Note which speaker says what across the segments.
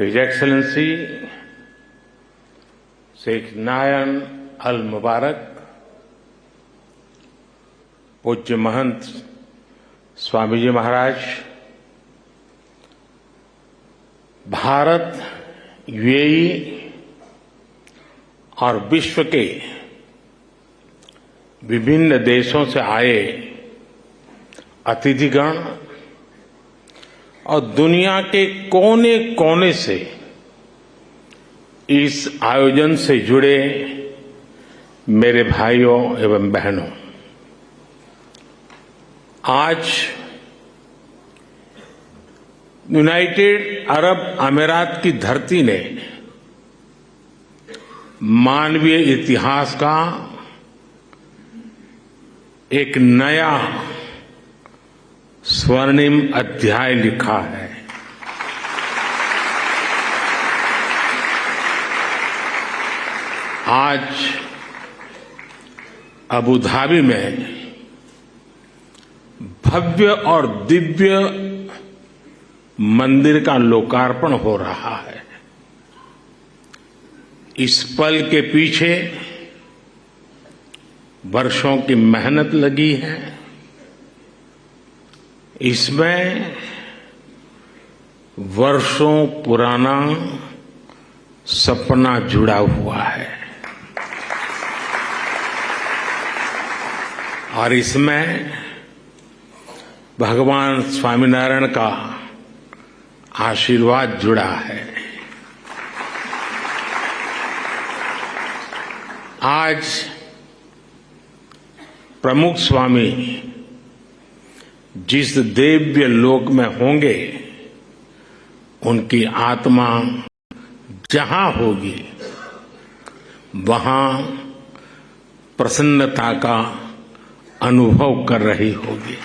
Speaker 1: His Excellency Sheikh Nayan Al Mubarak, पूज्य महंत स्वामी जी महाराज, Bharat, UAE और विश्व के विभिन्न देशों से आए अतिथिगण और दुनिया के कोने कोने से इस आयोजन से जुड़े मेरे भाइयों एवं बहनों, आज यूनाइटेड अरब अमीरात की धरती ने मानवीय इतिहास का एक नया स्वर्णिम अध्याय लिखा है। आज अबू धाबी में भव्य और दिव्य मंदिर का लोकार्पण हो रहा है। इस पल के पीछे वर्षों की मेहनत लगी है। इसमें वर्षों पुराना सपना जुड़ा हुआ है और इसमें भगवान स्वामीनारायण का आशीर्वाद जुड़ा है। आज प्रमुख स्वामी जिस दिव्य लोक में होंगे, उनकी आत्मा जहां होगी वहां प्रसन्नता का अनुभव कर रही होगी।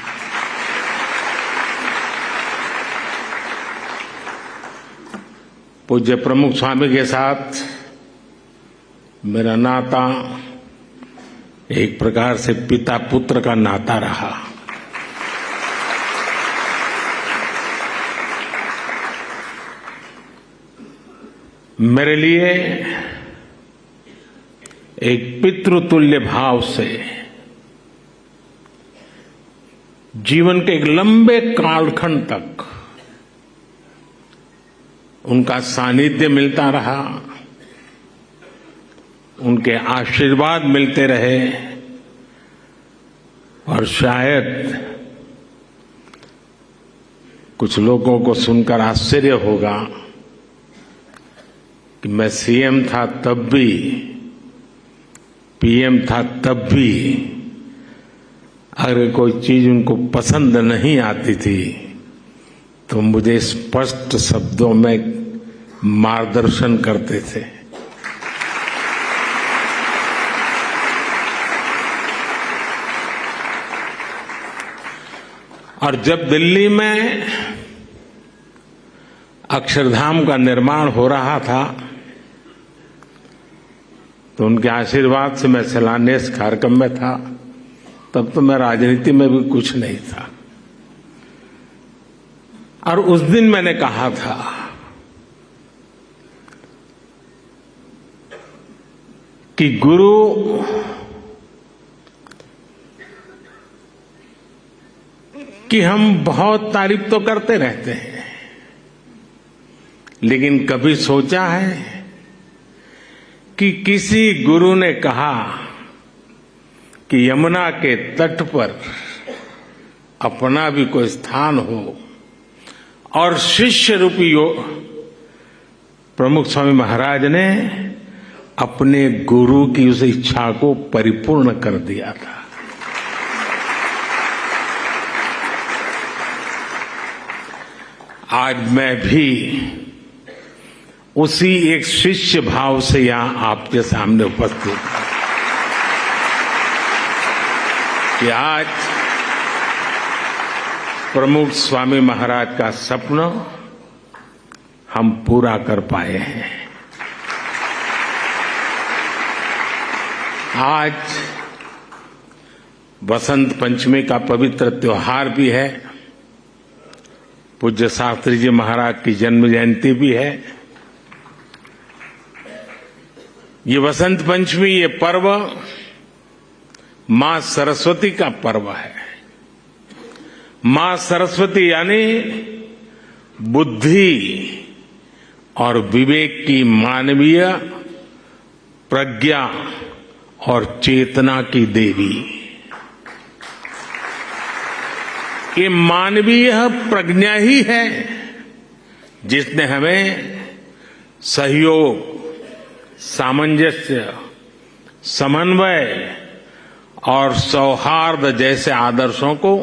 Speaker 1: पूज्य प्रमुख स्वामी के साथ मेरा नाता एक प्रकार से पिता पुत्र का नाता रहा। मेरे लिए एक पितृतुल्य भाव से जीवन के एक लंबे कालखंड तक उनका सानिध्य मिलता रहा, उनके आशीर्वाद मिलते रहे और शायद कुछ लोगों को सुनकर आश्चर्य होगा कि मैं सीएम था तब भी, पीएम था तब भी, अगर कोई चीज उनको पसंद नहीं आती थी तो मुझे स्पष्ट शब्दों में मार्गदर्शन करते थे। और जब दिल्ली में अक्षरधाम का निर्माण हो रहा था तो उनके आशीर्वाद से मैं शिलान्यास कार्यक्रम में था। तब तो मैं राजनीति में भी कुछ नहीं था और उस दिन मैंने कहा था कि गुरु की हम बहुत तारीफ तो करते रहते हैं, लेकिन कभी सोचा है कि किसी गुरु ने कहा कि यमुना के तट पर अपना भी कोई स्थान हो और शिष्य रूपी प्रमुख स्वामी महाराज ने अपने गुरु की उस इच्छा को परिपूर्ण कर दिया था। आज मैं भी उसी एक शिष्य भाव से यहां आपके सामने उपस्थित हूं कि आज प्रमुख स्वामी महाराज का सपना हम पूरा कर पाए हैं। आज बसंत पंचमी का पवित्र त्योहार भी है, पूज्य शास्त्री जी महाराज की जन्म जयंती भी है ये वसंत पंचमी, ये पर्व मां सरस्वती का पर्व है। मां सरस्वती यानी बुद्धि और विवेक की मानवीय प्रज्ञा और चेतना की देवी। ये मानवीय प्रज्ञा ही है जिसने हमें सहयोग, सामंजस्य, समन्वय और सौहार्द जैसे आदर्शों को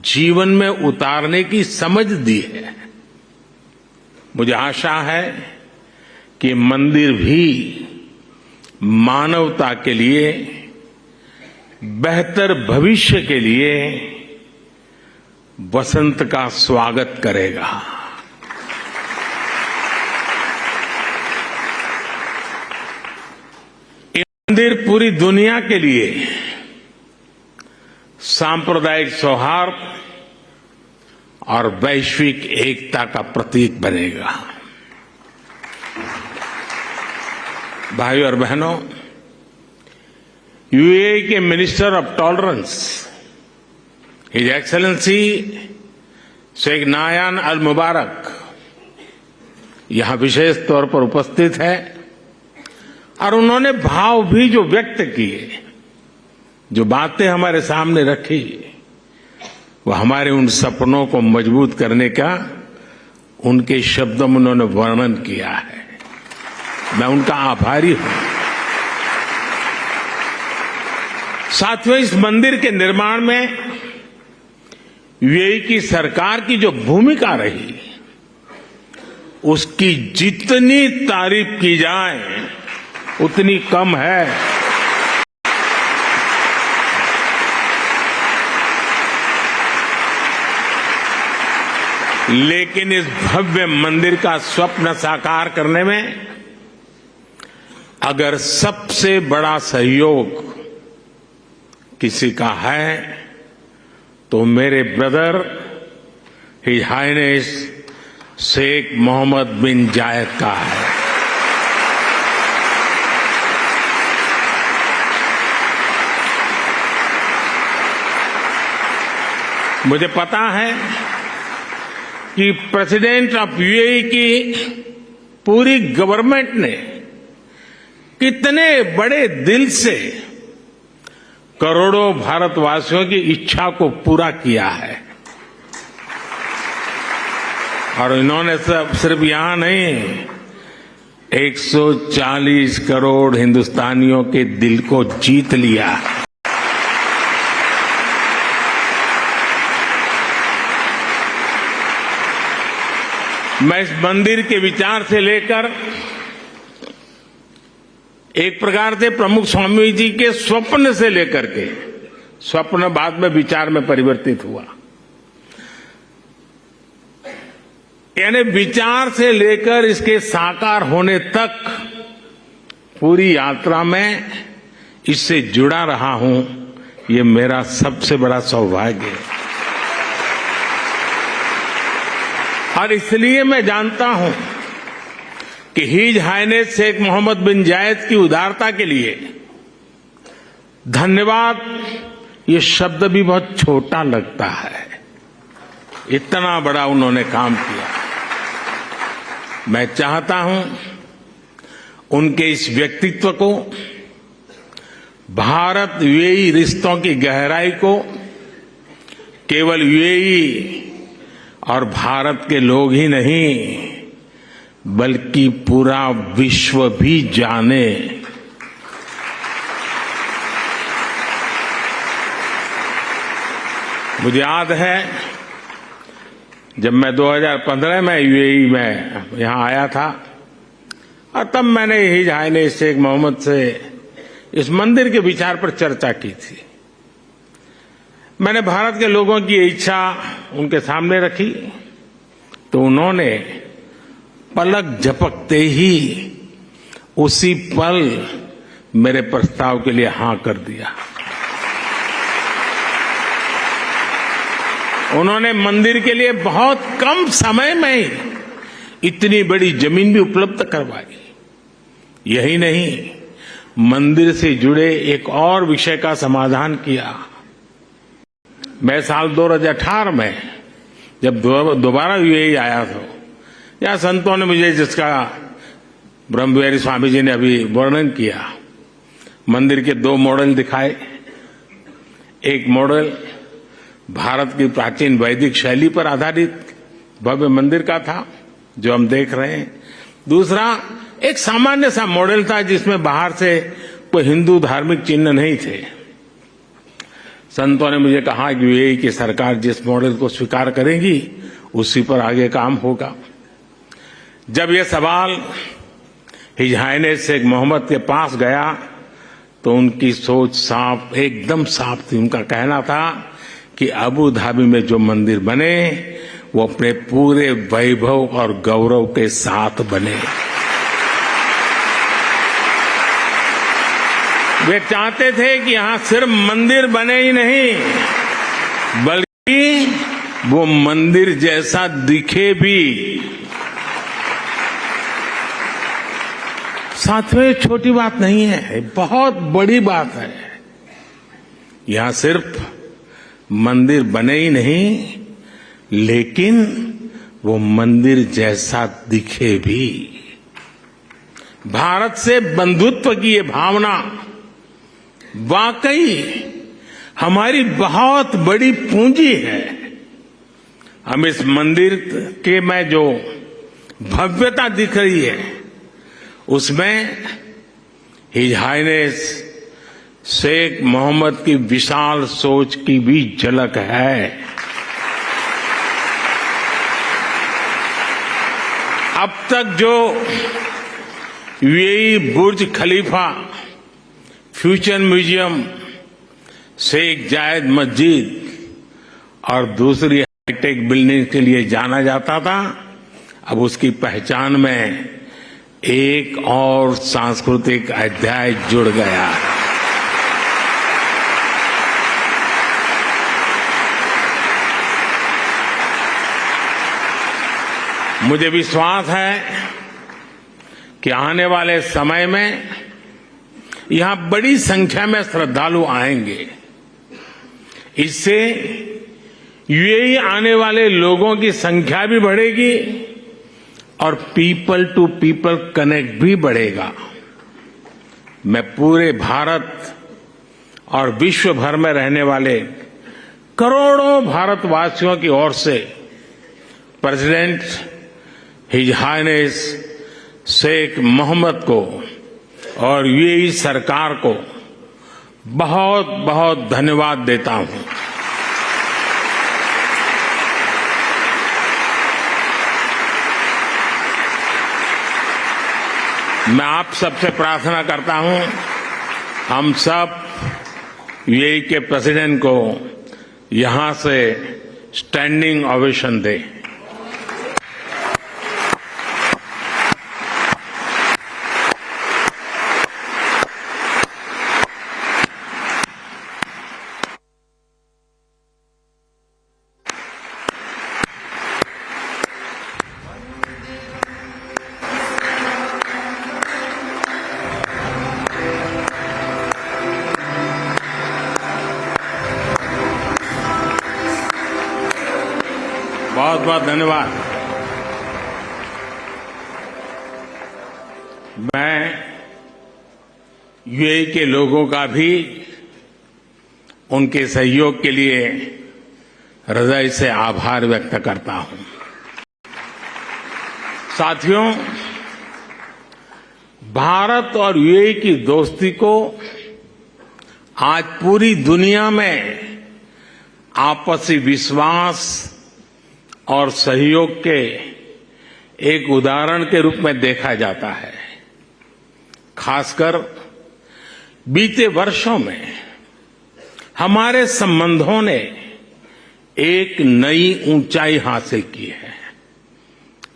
Speaker 1: जीवन में उतारने की समझ दी है। मुझे आशा है कि मंदिर भी मानवता के लिए, बेहतर भविष्य के लिए वसंत का स्वागत करेगा। ये मंदिर पूरी दुनिया के लिए सांप्रदायिक सौहार्द और वैश्विक एकता का प्रतीक बनेगा। भाइयों और बहनों, यूएई के minister of tolerance his excellency Sheikh Nahyan Al Mubarak यहां विशेष तौर पर उपस्थित है और उन्होंने भाव भी जो व्यक्त किए, जो बातें हमारे सामने रखी, वो हमारे उन सपनों को मजबूत करने का उनके शब्दों में उन्होंने वर्णन किया है। मैं उनका आभारी हूं। साथियों, इस मंदिर के निर्माण में यूएई की सरकार की जो भूमिका रही, उसकी जितनी तारीफ की जाए उतनी कम है। लेकिन इस भव्य मंदिर का स्वप्न साकार करने में अगर सबसे बड़ा सहयोग किसी का है तो मेरे brother his highness Sheikh Mohammed bin Zayed का है। मुझे पता है कि प्रेसिडेंट ऑफ यूएई की पूरी गवर्नमेंट ने कितने बड़े दिल से करोड़ों भारतवासियों की इच्छा को पूरा किया है। और इन्होंने सिर्फ यहां नहीं, 140 करोड़ हिंदुस्तानियों के दिल को जीत लिया। मैं इस मंदिर के विचार से लेकर एक प्रकार से प्रमुख स्वामी जी के स्वप्न से लेकर के, स्वप्न बाद में विचार में परिवर्तित हुआ, यानी विचार से लेकर इसके साकार होने तक पूरी यात्रा में इससे जुड़ा रहा हूं। ये मेरा सबसे बड़ा सौभाग्य है। और इसलिए मैं जानता हूं कि his highness Sheikh Mohammed bin जायद की उदारता के लिए धन्यवाद ये शब्द भी बहुत छोटा लगता है। इतना बड़ा उन्होंने काम किया। मैं चाहता हूं उनके इस व्यक्तित्व को, भारत यूएई रिश्तों की गहराई को केवल यूएई और भारत के लोग ही नहीं बल्कि पूरा विश्व भी जाने। मुझे याद है जब मैं 2015 में यूएई में यहां आया था और तब मैंने हिज हाइनेस शेख मोहम्मद से इस मंदिर के विचार पर चर्चा की थी। मैंने भारत के लोगों की इच्छा उनके सामने रखी तो उन्होंने पलक झपकते ही उसी पल मेरे प्रस्ताव के लिए हां कर दिया। उन्होंने मंदिर के लिए बहुत कम समय में इतनी बड़ी जमीन भी उपलब्ध करवाई। यही नहीं, मंदिर से जुड़े एक और विषय का समाधान किया। मैं साल 2018 में जब दोबारा यूएई आया था, या संतों ने मुझे, जिसका ब्रह्मविहारी स्वामी जी ने अभी वर्णन किया, मंदिर के 2 मॉडल दिखाए। एक मॉडल भारत की प्राचीन वैदिक शैली पर आधारित भव्य मंदिर का था, जो हम देख रहे हैं। दूसरा एक सामान्य सा मॉडल था, जिसमें बाहर से कोई हिंदू धार्मिक चिन्ह नहीं थे। संतों ने मुझे कहा कि यूएई की सरकार जिस मॉडल को स्वीकार करेगी, उसी पर आगे काम होगा। जब ये सवाल हिज हाइनेस शेख मोहम्मद के पास गया, तो उनकी सोच साफ, एकदम साफ थी। उनका कहना था कि अबू धाबी में जो मंदिर बने, वो अपने पूरे वैभव और गौरव के साथ बने। वे चाहते थे कि यहां सिर्फ मंदिर बने ही नहीं, बल्कि वो मंदिर जैसा दिखे भी। साथियों, ये छोटी बात नहीं है, बहुत बड़ी बात है। यहां सिर्फ मंदिर बने ही नहीं, लेकिन वो मंदिर जैसा दिखे भी। भारत से बंधुत्व की ये भावना वाकई हमारी बहुत बड़ी पूंजी है। हम इस मंदिर के में जो भव्यता दिख रही है, उसमें हिज हाइनेस शेख मोहम्मद की विशाल सोच की भी झलक है। अब तक जो यूएई बुर्ज खलीफा, फ्यूचर म्यूजियम, शेख जायद मस्जिद और दूसरी हाईटेक बिल्डिंग के लिए जाना जाता था, अब उसकी पहचान में एक और सांस्कृतिक अध्याय जुड़ गया है। मुझे विश्वास है कि आने वाले समय में यहां बड़ी संख्या में श्रद्धालु आएंगे। इससे यूएई आने वाले लोगों की संख्या भी बढ़ेगी और पीपल टू पीपल कनेक्ट भी बढ़ेगा। मैं पूरे भारत और विश्व भर में रहने वाले करोड़ों भारतवासियों की ओर से president his highness Sheikh Mohammed को और यूएई सरकार को बहुत बहुत धन्यवाद देता हूं। मैं आप सबसे प्रार्थना करता हूं, हम सब यूएई के प्रेसिडेंट को यहां से स्टैंडिंग ओवेशन दें। बहुत बहुत धन्यवाद। मैं यूएई के लोगों का भी उनके सहयोग के लिए हृदय से आभार व्यक्त करता हूं। साथियों, भारत और यूएई की दोस्ती को आज पूरी दुनिया में आपसी विश्वास और सहयोग के एक उदाहरण के रूप में देखा जाता है। खासकर बीते वर्षों में हमारे संबंधों ने एक नई ऊंचाई हासिल की है,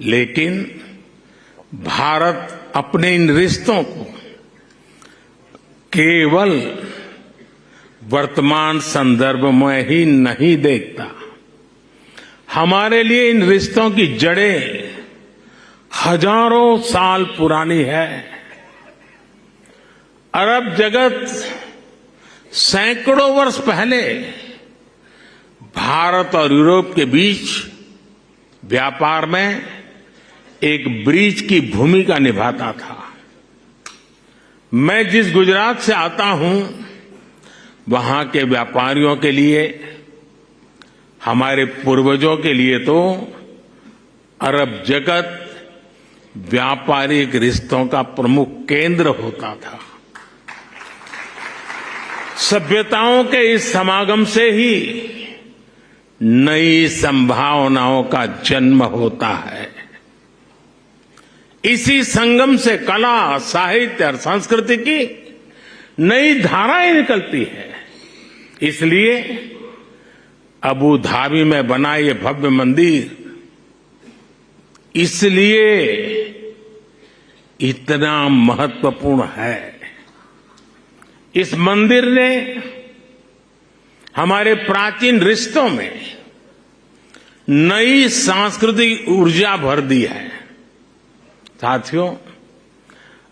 Speaker 1: लेकिन भारत अपने इन रिश्तों को केवल वर्तमान संदर्भ में ही नहीं देखता। हमारे लिए इन रिश्तों की जड़ें हजारों साल पुरानी है। अरब जगत सैकड़ों वर्ष पहले भारत और यूरोप के बीच व्यापार में एक ब्रिज की भूमिका निभाता था। मैं जिस गुजरात से आता हूं, वहां के व्यापारियों के लिए, हमारे पूर्वजों के लिए तो अरब जगत व्यापारिक रिश्तों का प्रमुख केंद्र होता था। सभ्यताओं के इस समागम से ही नई संभावनाओं का जन्म होता है। इसी संगम से कला, साहित्य और संस्कृति की नई धाराएं निकलती है। इसलिए अबू धाबी में बना ये भव्य मंदिर इसलिए इतना महत्वपूर्ण है। इस मंदिर ने हमारे प्राचीन रिश्तों में नई सांस्कृतिक ऊर्जा भर दी है। साथियों,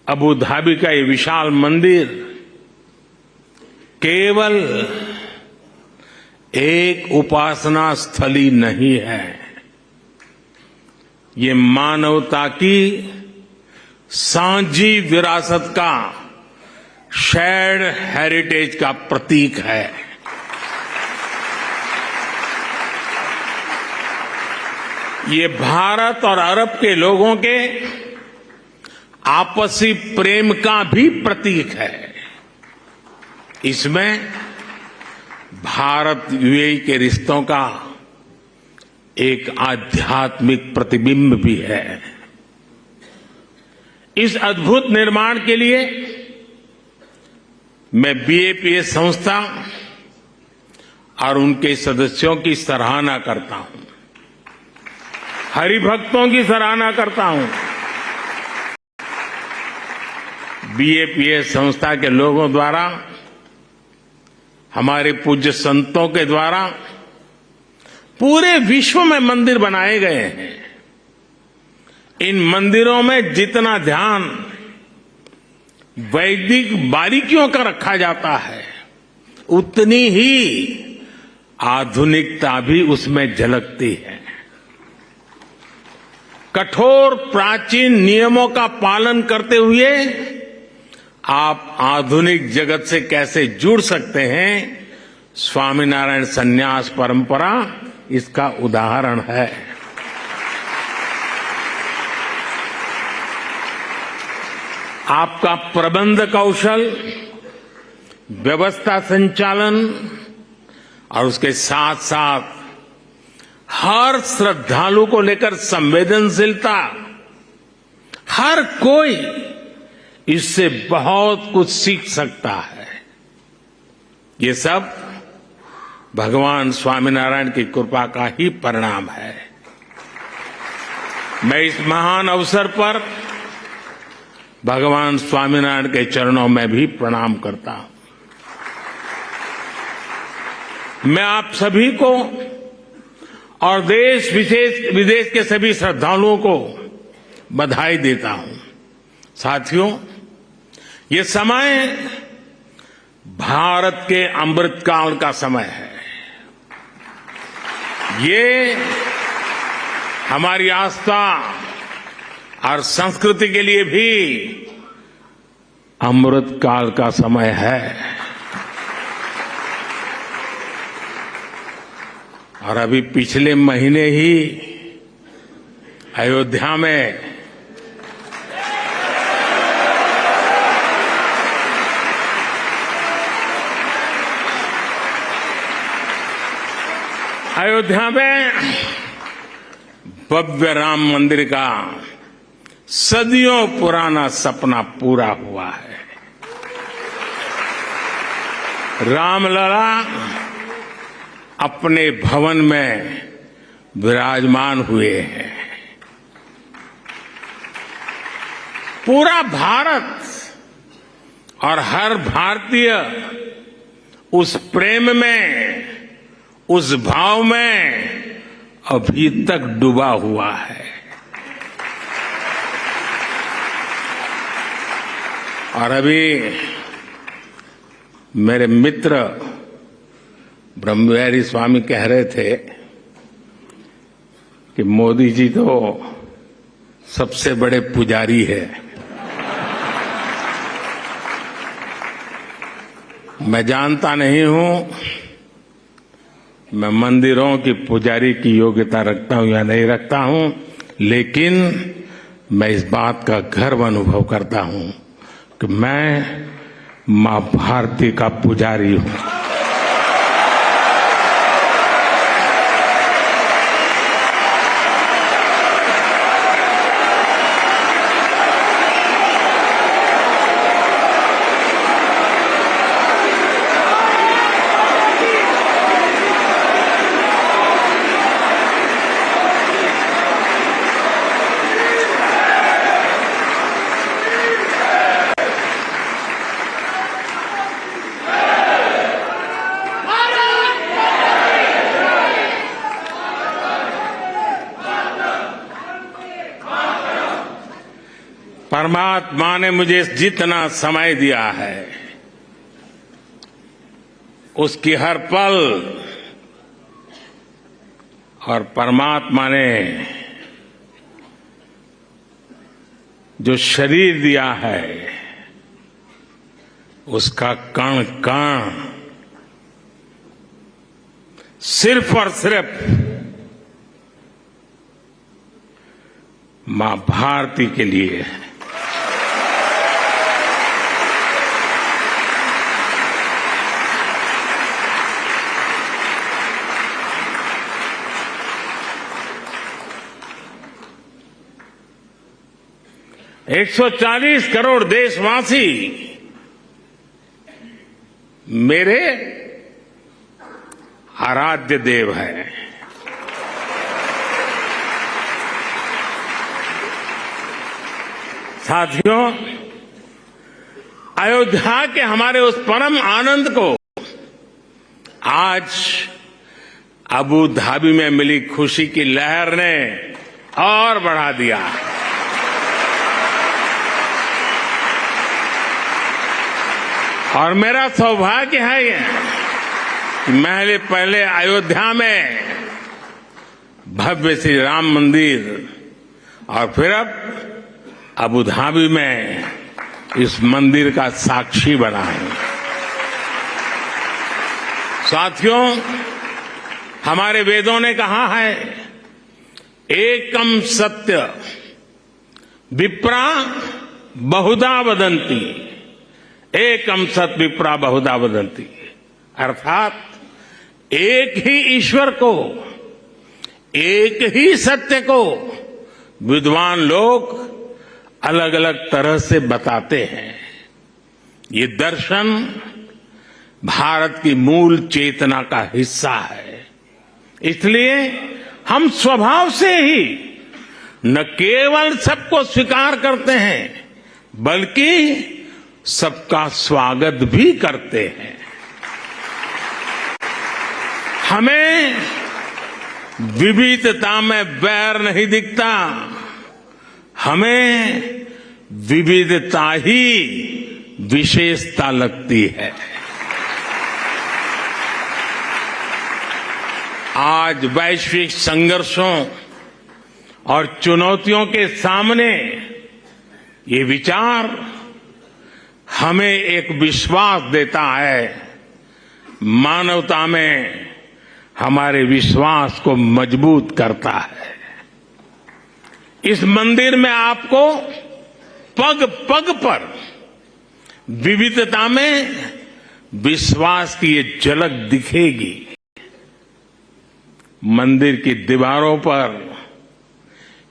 Speaker 1: अबू धाबी का ये विशाल मंदिर केवल एक उपासना स्थली नहीं है, ये मानवता की साझी विरासत का, शेयर्ड हेरिटेज का प्रतीक है। ये भारत और अरब के लोगों के आपसी प्रेम का भी प्रतीक है। इसमें भारत यूएई के रिश्तों का एक आध्यात्मिक प्रतिबिंब भी है। इस अद्भुत निर्माण के लिए मैं बीएपीएस संस्था और उनके सदस्यों की सराहना करता हूं, हरिभक्तों की सराहना करता हूं। बीएपीएस संस्था के लोगों द्वारा, हमारे पूज्य संतों के द्वारा पूरे विश्व में मंदिर बनाए गए हैं। इन मंदिरों में जितना ध्यान वैदिक बारीकियों का रखा जाता है, उतनी ही आधुनिकता भी उसमें झलकती है। कठोर प्राचीन नियमों का पालन करते हुए आप आधुनिक जगत से कैसे जुड़ सकते हैं, स्वामीनारायण संन्यास परंपरा इसका उदाहरण है। आपका प्रबंध कौशल, व्यवस्था संचालन और उसके साथ साथ हर श्रद्धालु को लेकर संवेदनशीलता, हर कोई इससे बहुत कुछ सीख सकता है। ये सब भगवान स्वामीनारायण की कृपा का ही परिणाम है। मैं इस महान अवसर पर भगवान स्वामीनारायण के चरणों में भी प्रणाम करता हूं। मैं आप सभी को और देश विदेश के सभी श्रद्धालुओं को बधाई देता हूं। साथियों, ये समय भारत के अमृतकाल का समय है। ये हमारी आस्था और संस्कृति के लिए भी अमृतकाल का समय है। और अभी पिछले महीने ही अयोध्या में भव्य राम मंदिर का सदियों पुराना सपना पूरा हुआ है। रामलला अपने भवन में विराजमान हुए हैं। पूरा भारत और हर भारतीय उस प्रेम में, उस भाव में अभी तक डूबा हुआ है। और अभी मेरे मित्र ब्रह्मविहारी स्वामी कह रहे थे कि मोदी जी तो सबसे बड़े पुजारी है। मैं जानता नहीं हूं मैं मंदिरों की पुजारी की योग्यता रखता हूं या नहीं रखता हूं, लेकिन मैं इस बात का गर्व अनुभव करता हूं कि मैं मां भारती का पुजारी हूं। परमात्मा ने मुझे जितना समय दिया है उसकी हर पल, और परमात्मा ने जो शरीर दिया है उसका कण कण सिर्फ और सिर्फ मां भारती के लिए है। एक 140 करोड़ देशवासी मेरे आराध्य देव हैं। साथियों, अयोध्या के हमारे उस परम आनंद को आज अबू धाबी में मिली खुशी की लहर ने और बढ़ा दिया। और मेरा सौभाग्य है ये कि मैं पहले अयोध्या में भव्य श्री राम मंदिर और फिर अब अबू धाबी में इस मंदिर का साक्षी बना है। साथियों, हमारे वेदों ने कहा है, एकम सत्य विप्रा बहुधा वदंती, एकम सत विप्रा बहुधा वदंती, अर्थात एक ही ईश्वर को, एक ही सत्य को विद्वान लोग अलग अलग तरह से बताते हैं। ये दर्शन भारत की मूल चेतना का हिस्सा है। इसलिए हम स्वभाव से ही न केवल सबको स्वीकार करते हैं बल्कि सबका स्वागत भी करते हैं। हमें विविधता में बैर नहीं दिखता, हमें विविधता ही विशेषता लगती है। आज वैश्विक संघर्षों और चुनौतियों के सामने ये विचार हमें एक विश्वास देता है, मानवता में हमारे विश्वास को मजबूत करता है। इस मंदिर में आपको पग पग पर विविधता में विश्वास की ये झलक दिखेगी। मंदिर की दीवारों पर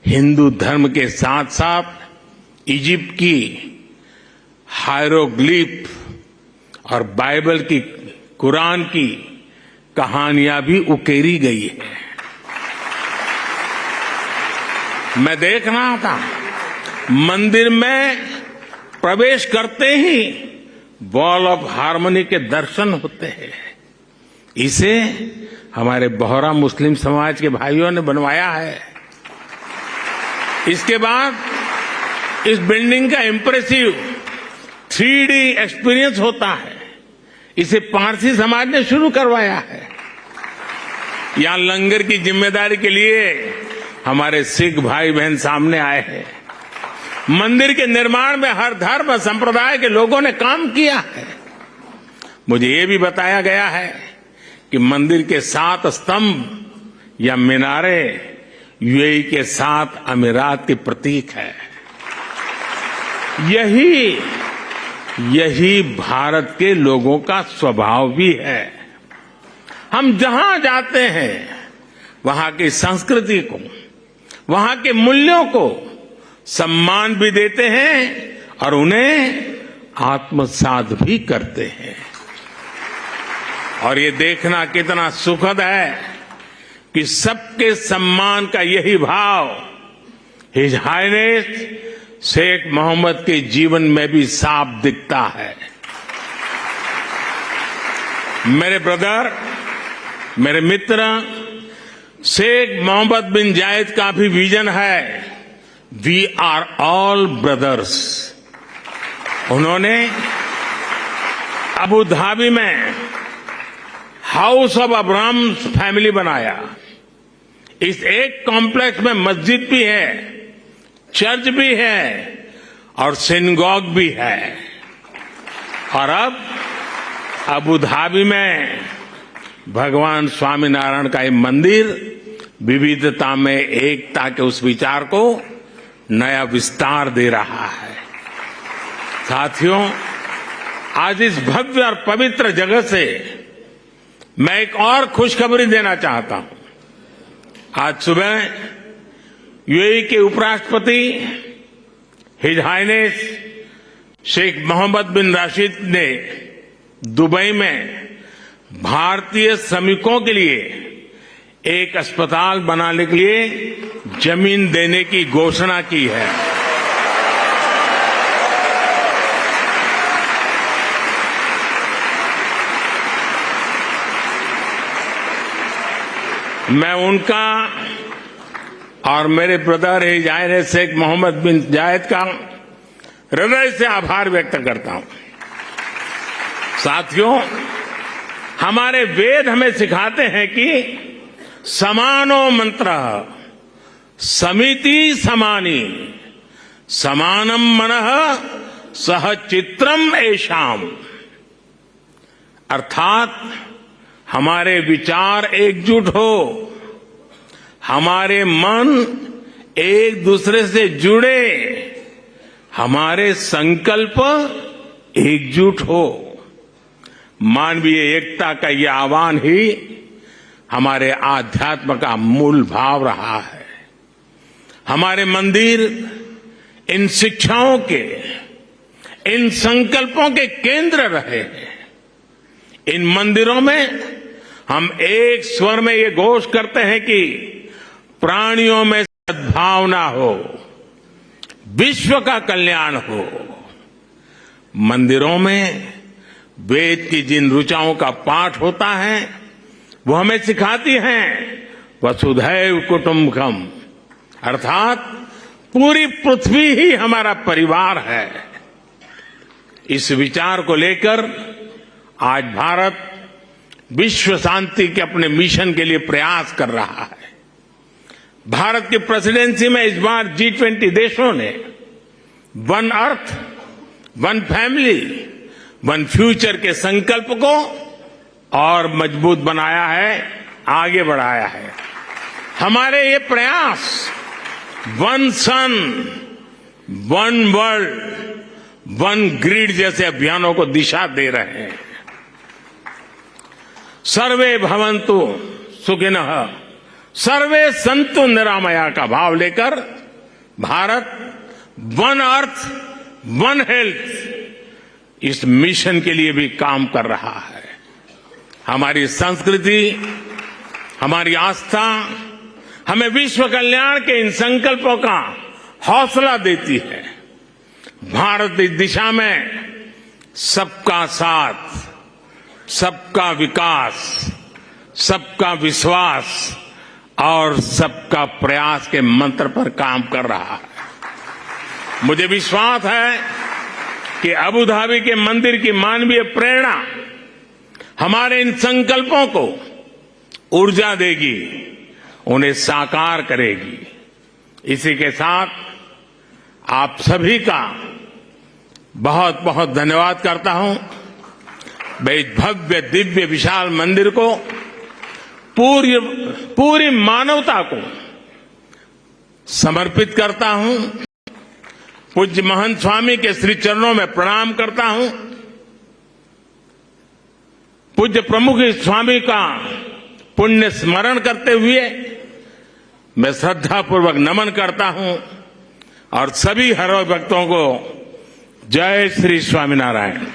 Speaker 1: हिंदू धर्म के साथ साथ इजिप्ट की हायरोग्लिफ और बाइबल की, कुरान की कहानियां भी उकेरी गई है। मैं देख रहा था, मंदिर में प्रवेश करते ही वॉल ऑफ हार्मनी के दर्शन होते हैं। इसे हमारे बोहरा मुस्लिम समाज के भाइयों ने बनवाया है। इसके बाद इस बिल्डिंग का इंप्रेसिव 3D एक्सपीरियंस होता है। इसे पारसी समाज ने शुरू करवाया है। यहां लंगर की जिम्मेदारी के लिए हमारे सिख भाई बहन सामने आए हैं। मंदिर के निर्माण में हर धर्म संप्रदाय के लोगों ने काम किया है। मुझे ये भी बताया गया है कि मंदिर के 7 स्तंभ या मीनारे यूएई के 7 अमीरात के प्रतीक है। यही भारत के लोगों का स्वभाव भी है। हम जहां जाते हैं वहां की संस्कृति को, वहां के मूल्यों को सम्मान भी देते हैं और उन्हें आत्मसात भी करते हैं। और ये देखना कितना सुखद है कि सबके सम्मान का यही भाव हिज हाइनेस शेख मोहम्मद के जीवन में भी साफ दिखता है। मेरे ब्रदर, मेरे मित्र, शेख मोहम्मद बिन जायद का भी विजन है, वी आर ऑल ब्रदर्स। उन्होंने अबू धाबी में हाउस ऑफ अब्राहम फैमिली बनाया। इस एक कॉम्प्लेक्स में मस्जिद भी है, चर्च भी है और सिनगॉग भी है। और अब अबू धाबी में भगवान स्वामीनारायण का ये मंदिर विविधता में एकता के उस विचार को नया विस्तार दे रहा है। साथियों, आज इस भव्य और पवित्र जगह से मैं एक और खुशखबरी देना चाहता हूं। आज सुबह यूएई के उपराष्ट्रपति हिज हाइनेस शेख मोहम्मद बिन राशिद ने दुबई में भारतीय श्रमिकों के लिए एक अस्पताल बनाने के लिए जमीन देने की घोषणा की है। मैं उनका और मेरे brother his highness Sheikh Mohammed bin Zayed का हृदय से आभार व्यक्त करता हूं। साथियों, हमारे वेद हमें सिखाते हैं कि समानो मंत्रः समिति समानी समानम मनः सह चित्रम एषाम। अर्थात हमारे विचार एकजुट हो, हमारे मन एक दूसरे से जुड़े, हमारे संकल्प एकजुट हो। मानवीय एकता का यह आह्वान ही हमारे आध्यात्म का मूल भाव रहा है। हमारे मंदिर इन शिक्षाओं के, इन संकल्पों के केंद्र रहे हैं। इन मंदिरों में हम एक स्वर में ये घोष करते हैं कि प्राणियों में सद्भावना हो, विश्व का कल्याण हो। मंदिरों में वेद की जिन ऋचाओं का पाठ होता है वो हमें सिखाती हैं वसुधैव कुटुंबकम, अर्थात पूरी पृथ्वी ही हमारा परिवार है। इस विचार को लेकर आज भारत विश्व शांति के अपने मिशन के लिए प्रयास कर रहा है। भारत की प्रेसिडेंसी में इस बार G20 देशों ने one earth, one family, one future के संकल्प को और मजबूत बनाया है, आगे बढ़ाया है। हमारे ये प्रयास वन सन, वन वर्ल्ड, वन ग्रिड जैसे अभियानों को दिशा दे रहे हैं। सर्वे भवन्तु सुखिनः, सर्वे सन्तु निरामया का भाव लेकर Bharat one earth, one health इस मिशन के लिए भी काम कर रहा है। हमारी संस्कृति, हमारी आस्था हमें विश्व कल्याण के इन संकल्पों का हौसला देती है। भारत इस दिशा में सबका साथ, सबका विकास, सबका विश्वास और सबका प्रयास के मंत्र पर काम कर रहा है। मुझे विश्वास है कि अबू धाबी के मंदिर की मानवीय प्रेरणा हमारे इन संकल्पों को ऊर्जा देगी, उन्हें साकार करेगी। इसी के साथ आप सभी का बहुत बहुत धन्यवाद करता हूं। मैं इस भव्य दिव्य विशाल मंदिर को पूरी मानवता को समर्पित करता हूं। पूज्य महंत स्वामी के श्री चरणों में प्रणाम करता हूं। पूज्य प्रमुख स्वामी का पुण्य स्मरण करते हुए मैं श्रद्धापूर्वक नमन करता हूं और सभी हर भक्तों को जय श्री स्वामीनारायण।